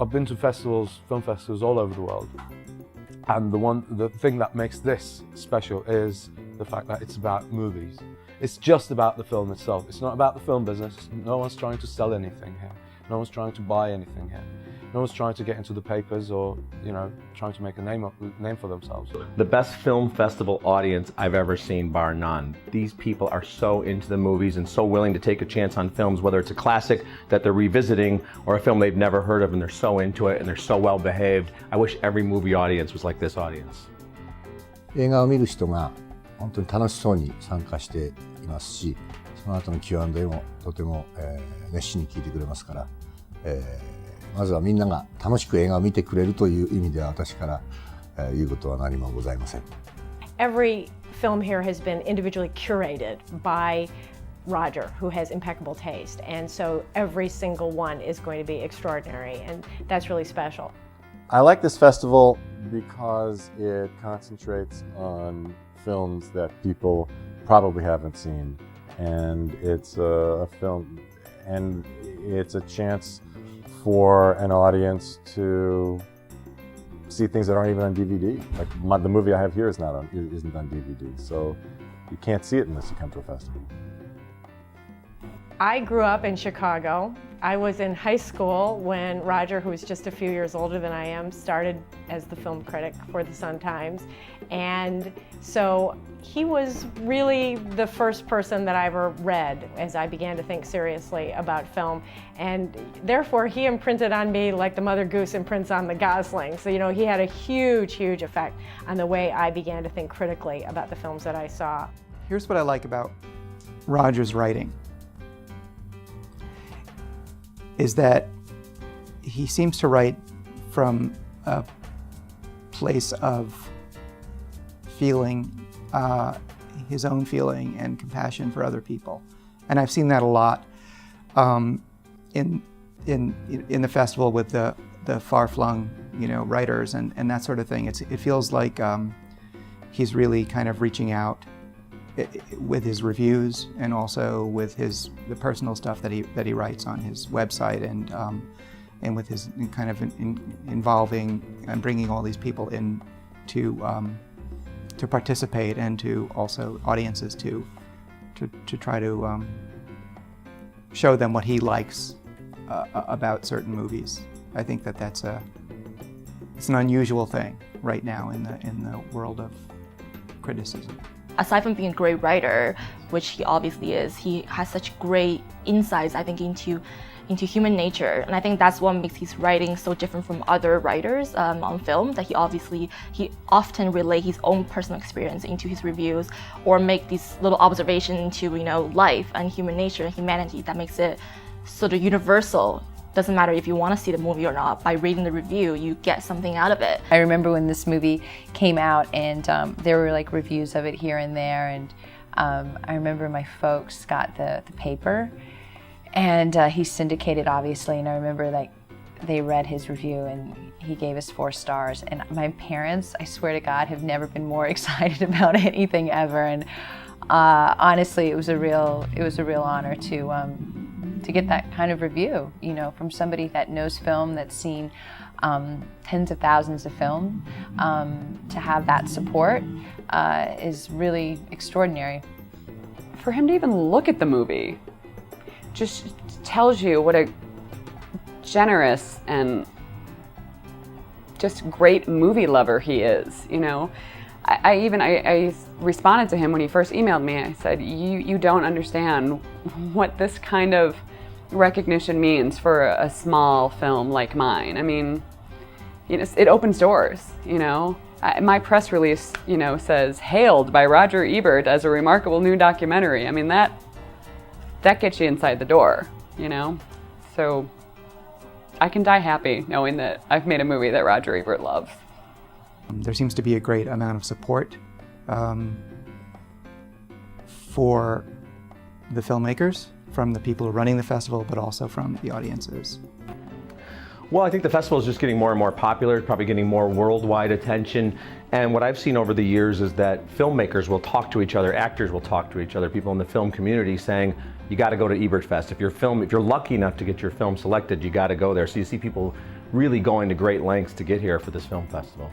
I've been to festivals, film festivals all over the world, and the thing that makes this special is the fact that it's about movies. It's just about the film itself. It's not about the film business. No one's trying to sell anything here. No one's trying to buy anything here. No one's trying to get into the papers or, trying to make a name for themselves. The best film festival audience I've ever seen, bar none. These people are so into the movies and so willing to take a chance on films, whether it's a classic that they're revisiting or a film they've never heard of, and they're so into it and they're so well behaved. I wish every movie audience was like this audience. 映画を見る人が本当に楽しそうに参加していますし、その後の Q&A もとても熱心に聞いてくれますから、まずはみんなが楽しく映画を見てくれるという意味では私から言うことは何もございません。Every film here has been individually curated by Roger, who has impeccable taste, and so every single one is going to be extraordinary, and that's really special. I like this festival because it concentrates on films that people probably haven't seen, and it's a film, and it's a chance for an audience to see things that aren't even on DVD. Like the movie I have here isn't on DVD, so you can't see it unless you come to a festival. I grew up in Chicago. I was in high school when Roger, who was just a few years older than I am, started as the film critic for the Sun-Times. And so he was really the first person that I ever read as I began to think seriously about film. And therefore, he imprinted on me like the mother goose imprints on the gosling. So, he had a huge, huge effect on the way I began to think critically about the films that I saw. Here's what I like about Roger's writing, is that he seems to write from a place of feeling, his own feeling and compassion for other people. And I've seen that a lot in the festival with the far-flung, writers and that sort of thing. It feels like he's really kind of reaching out with his reviews and also with the personal stuff that he writes on his website and with his kind of involving and bringing all these people in to participate and to also audiences to try to show them what he likes about certain movies. I think it's an unusual thing right now in the world of criticism. Aside from being a great writer, which he obviously is, he has such great insights, I think, into human nature. And I think that's what makes his writing so different from other writers on film, that he often relay his own personal experience into his reviews or make these little observations into, life and human nature and humanity that makes it sort of universal. Doesn't matter if you want to see the movie or not. By reading the review, you get something out of it. I remember when this movie came out, and there were like reviews of it here and there, and I remember my folks got the paper, and he syndicated, obviously, and I remember they read his review and he gave us 4 stars. And my parents, I swear to God, have never been more excited about anything ever. And honestly, it was a real honor to get that kind of review, from somebody that knows film, that's seen tens of thousands of film. To have that support is really extraordinary. For him to even look at the movie just tells you what a generous and just great movie lover he is, I responded to him when he first emailed me. I said, you don't understand what this kind of recognition means for a small film like mine. I mean, it opens doors, My press release, says, hailed by Roger Ebert as a remarkable new documentary. I mean, that gets you inside the door, So I can die happy knowing that I've made a movie that Roger Ebert loves. There seems to be a great amount of support for the filmmakers, from the people running the festival, but also from the audiences. Well, I think the festival is just getting more and more popular, probably getting more worldwide attention. And what I've seen over the years is that filmmakers will talk to each other, actors will talk to each other, people in the film community saying, you got to go to Ebertfest. If you're lucky enough to get your film selected, you got to go there. So you see people really going to great lengths to get here for this film festival.